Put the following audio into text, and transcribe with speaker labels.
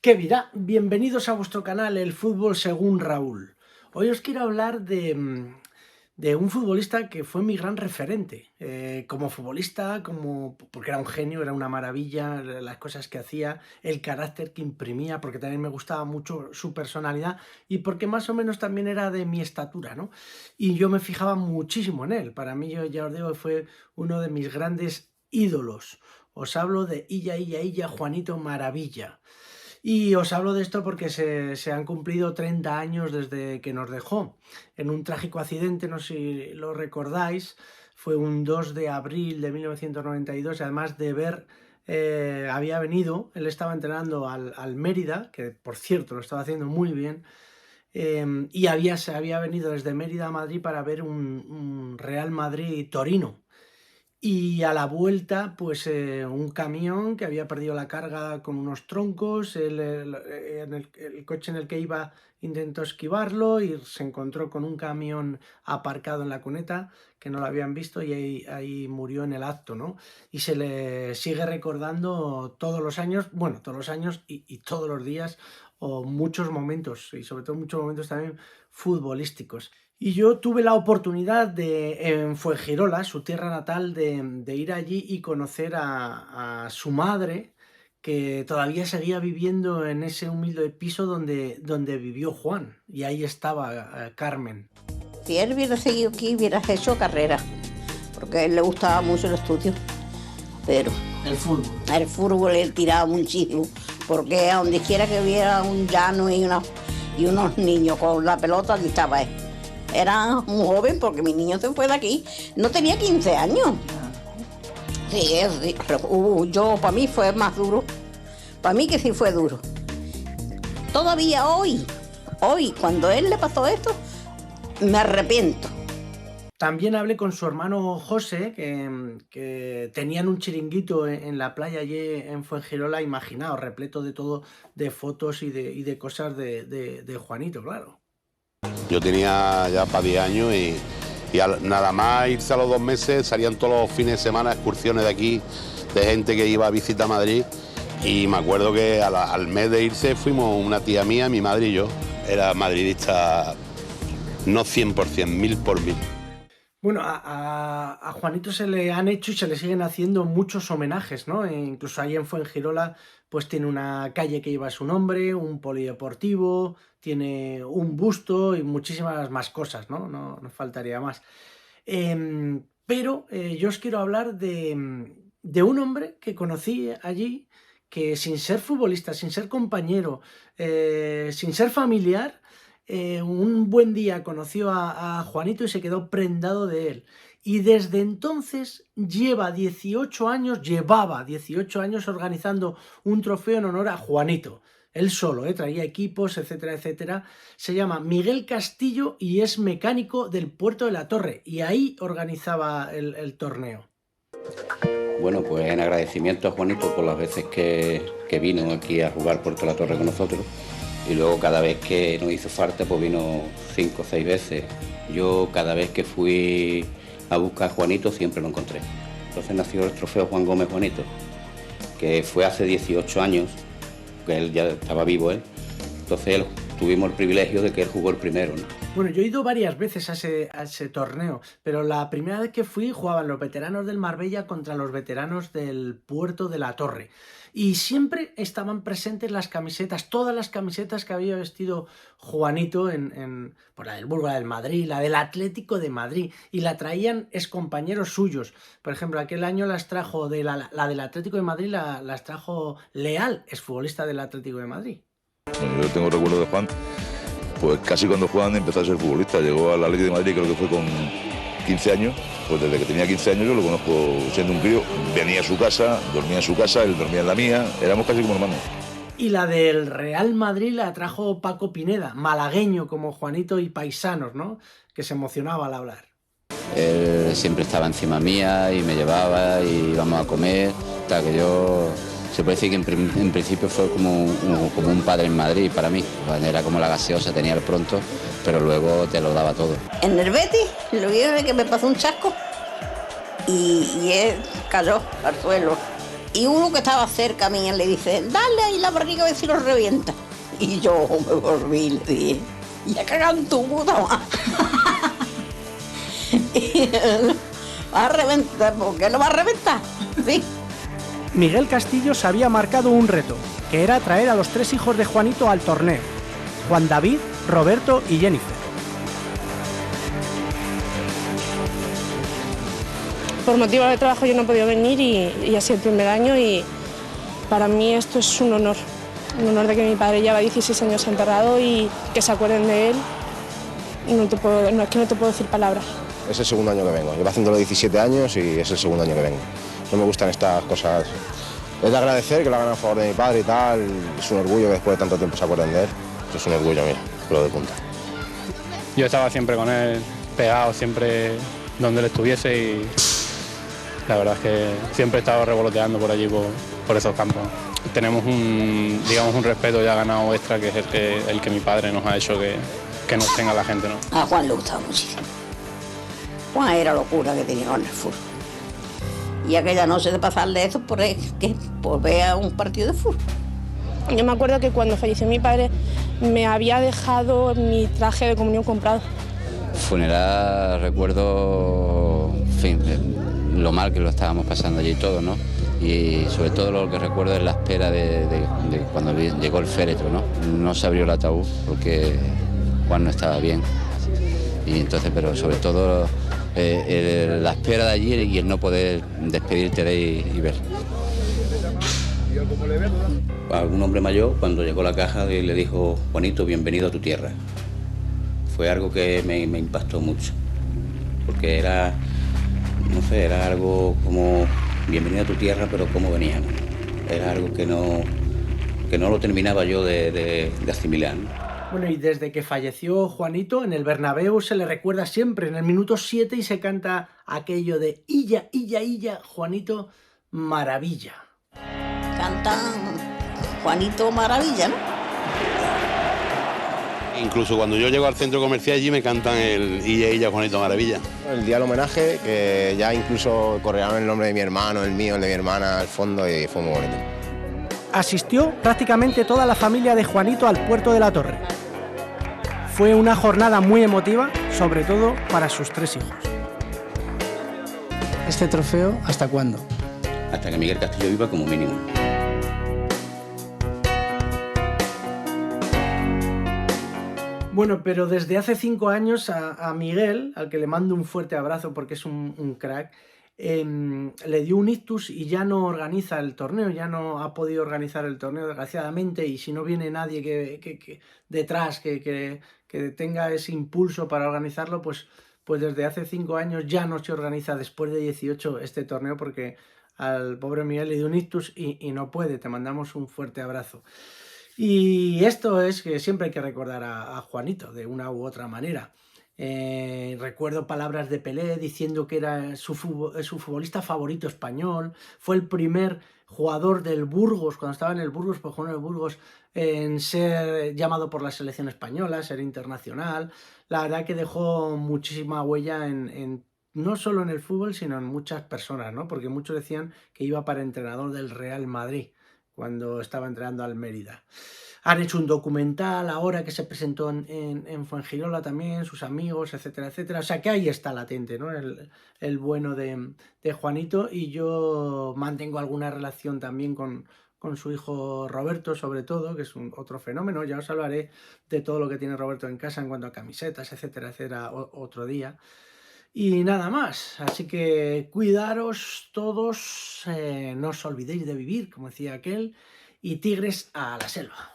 Speaker 1: ¿Qué vida? Bienvenidos a vuestro canal El Fútbol según Raúl. Hoy os quiero hablar de un futbolista que fue mi gran referente. Como futbolista, porque era un genio, era una maravilla, las cosas que hacía, el carácter que imprimía, porque también me gustaba mucho su personalidad y porque más o menos también era de mi estatura, ¿no? Y yo me fijaba muchísimo en él. Para mí, yo ya os digo, fue uno de mis grandes ídolos. Os hablo de Illa, Juanito Maravilla. Y os hablo de esto porque se han cumplido 30 años desde que nos dejó. En un trágico accidente, no sé si lo recordáis, fue un 2 de abril de 1992, y además de ver, había venido, él estaba entrenando al Mérida, que por cierto lo estaba haciendo muy bien, y se había venido desde Mérida a Madrid para ver un Real Madrid-Torino. Y a la vuelta, pues un camión que había perdido la carga con unos troncos, el coche en el que iba intentó esquivarlo y se encontró con un camión aparcado en la cuneta que no lo habían visto y ahí murió en el acto, ¿no? Y se le sigue recordando todos los años, bueno, todos los años y todos los días, o muchos momentos, y sobre todo muchos momentos también futbolísticos. Y yo tuve la oportunidad en Fuengirola, su tierra natal, de ir allí y conocer a su madre, que todavía seguía viviendo en ese humilde piso donde vivió Juan. Y ahí estaba Carmen.
Speaker 2: Si él hubiera seguido aquí, hubiera hecho carrera, porque a él le gustaba mucho el estudio, pero
Speaker 1: El
Speaker 2: fútbol él tiraba muchísimo, porque a donde quiera que hubiera un llano y unos niños con la pelota, allí estaba él. Era un joven porque mi niño se fue de aquí, no tenía 15 años. Sí, yo para mí fue más duro, para mí que sí fue duro. Todavía hoy, cuando a él le pasó esto, me arrepiento.
Speaker 1: También hablé con su hermano José, que tenían un chiringuito en la playa allí en Fuengirola, imaginaos, repleto de todo, de fotos y de cosas de Juanito, claro.
Speaker 3: Yo tenía ya para 10 años y nada más irse a los 2 meses salían todos los fines de semana excursiones de aquí, de gente que iba a visitar Madrid, y me acuerdo que al mes de irse fuimos una tía mía, mi madre y yo. Era madridista, no 100%, 1000%.
Speaker 1: Bueno, a Juanito se le han hecho y se le siguen haciendo muchos homenajes, ¿no? Incluso ahí en Fuengirola, pues tiene una calle que lleva su nombre, un polideportivo, tiene un busto y muchísimas más cosas, ¿no? No faltaría más. Pero yo os quiero hablar de un hombre que conocí allí, que sin ser futbolista, sin ser compañero, sin ser familiar, un buen día conoció a Juanito y se quedó prendado de él. Y desde entonces llevaba 18 años organizando un trofeo en honor a Juanito. Él solo, traía equipos, etcétera, etcétera. Se llama Miguel Castillo y es mecánico del Puerto de la Torre. Y ahí organizaba el torneo.
Speaker 4: Bueno, pues en agradecimiento a Juanito por las veces que vino aquí a jugar Puerto de la Torre con nosotros. Y luego cada vez que nos hizo falta, pues vino 5 o 6 veces. Yo cada vez que fui a buscar a Juanito siempre lo encontré. Entonces nació el trofeo Juan Gómez Juanito, que fue hace 18 años, que él ya estaba vivo él. Entonces tuvimos el privilegio de que él jugó el primero, ¿no?
Speaker 1: Bueno, yo he ido varias veces a ese torneo, pero la primera vez que fui jugaban los veteranos del Marbella contra los veteranos del Puerto de la Torre. Y siempre estaban presentes las camisetas, todas las camisetas que había vestido Juanito por la del Burgos, la del Madrid, la del Atlético de Madrid, y la traían excompañeros suyos. Por ejemplo, aquel año las trajo la del Atlético de Madrid, las trajo Leal, exfutbolista del Atlético de Madrid.
Speaker 5: Bueno, yo tengo recuerdo de Juan, pues casi cuando Juan empezó a ser futbolista. Llegó al Atlético de Madrid, creo que fue con 15 años. Pues desde que tenía 15 años yo lo conozco siendo un crío. Venía a su casa, dormía en su casa, él dormía en la mía. Éramos casi como hermanos.
Speaker 1: Y la del Real Madrid la trajo Paco Pineda, malagueño como Juanito y paisanos, ¿no? Que se emocionaba al hablar.
Speaker 4: Él siempre estaba encima mía y me llevaba y íbamos a comer. Hasta que yo... Se puede decir que en principio fue como un padre en Madrid para mí. Era como la gaseosa, tenía el pronto, pero luego te lo daba todo.
Speaker 2: En el Betis, lo vi que me pasó un chasco y él cayó al suelo. Y uno que estaba cerca mía le dice, dale ahí la barriga a ver si lo revienta. Y yo me volví y le dije, ya cagan tu puta madre. Va a reventar, ¿por qué lo va a reventar? Sí.
Speaker 6: Miguel Castillo se había marcado un reto, que era traer a los 3 hijos de Juanito al torneo: Juan David, Roberto y Jennifer.
Speaker 7: Por motivos de trabajo yo no he podido venir y ha sido el primer año, y para mí esto es un honor de que mi padre lleva 16 años enterrado y que se acuerden de él. Es que no te puedo decir palabras.
Speaker 8: Es el segundo año que vengo, llevo haciéndolo 17 años y es el segundo año que vengo. No me gustan estas cosas. Es de agradecer que lo hagan a favor de mi padre y tal, es un orgullo que después de tanto tiempo se acuerden de él. Eso es un orgullo mío, pero de punta.
Speaker 9: Yo estaba siempre con él, pegado siempre donde él estuviese, y la verdad es que siempre he estado revoloteando por allí, por esos campos. Tenemos un respeto ya ganado extra, que es el que mi padre nos ha hecho que nos tenga la gente, ¿no?
Speaker 2: A Juan le gustaba muchísimo. Juan era locura que tenía con el fútbol. Y aquella noche de pasarle eso por ver un partido de fútbol.
Speaker 7: Yo me acuerdo que cuando falleció mi padre me había dejado mi traje de comunión comprado.
Speaker 4: Funeral, recuerdo, en fin, lo mal que lo estábamos pasando allí todo, ¿no? Y sobre todo lo que recuerdo es la espera de cuando llegó el féretro, ¿no? No se abrió el ataúd porque Juan no estaba bien. Y entonces, pero sobre todo la espera de allí y el no poder despedirte de él y ver. Algún hombre mayor, cuando llegó la caja, le dijo: Juanito, bienvenido a tu tierra. Fue algo que me impactó mucho, porque era, no sé, era algo como bienvenido a tu tierra, pero cómo venía, ¿no? Era algo que no lo terminaba yo de asimilar, ¿no?
Speaker 1: Bueno, y desde que falleció Juanito, en el Bernabéu se le recuerda siempre en el minuto 7 y se canta aquello de Illa, Illa, Illa, Juanito Maravilla.
Speaker 2: Cantan Juanito Maravilla, ¿no?
Speaker 3: Incluso cuando yo llego al centro comercial allí me cantan el Illa, Illa, Juanito Maravilla.
Speaker 8: El día del homenaje, que ya incluso correaron el nombre de mi hermano, el mío, el de mi hermana al fondo, y fue muy bonito.
Speaker 6: Asistió prácticamente toda la familia de Juanito al puerto de la Torre. Fue una jornada muy emotiva, sobre todo para sus 3 hijos.
Speaker 10: ¿Este trofeo hasta cuándo?
Speaker 4: Hasta que Miguel Castillo viva, como mínimo.
Speaker 1: Bueno, pero desde hace 5 años a Miguel, al que le mando un fuerte abrazo porque es un crack, le dio un ictus y ya no organiza el torneo, ya no ha podido organizar el torneo, desgraciadamente, y si no viene nadie que detrás que tenga ese impulso para organizarlo, pues desde hace 5 años ya no se organiza después de 18 este torneo, porque al pobre Miguel le dio un ictus y no puede. Te mandamos un fuerte abrazo. Y esto es que siempre hay que recordar a Juanito de una u otra manera. Recuerdo palabras de Pelé diciendo que era su futbolista favorito español. Fue el primer jugador del Burgos, cuando estaba en el Burgos, pues jugó en el Burgos, en ser llamado por la selección española, ser internacional. La verdad que dejó muchísima huella no solo en el fútbol, sino en muchas personas, ¿no? Porque muchos decían que iba para entrenador del Real Madrid cuando estaba entrenando al Mérida. Han hecho un documental ahora que se presentó en Fuengirola también, sus amigos, etcétera, etcétera. O sea que ahí está latente, ¿no? El bueno de Juanito, y yo mantengo alguna relación también con su hijo Roberto, sobre todo, que es otro fenómeno. Ya os hablaré de todo lo que tiene Roberto en casa en cuanto a camisetas, etcétera, etcétera, otro día. Y nada más, así que cuidaros todos, no os olvidéis de vivir, como decía aquel, y tigres a la selva.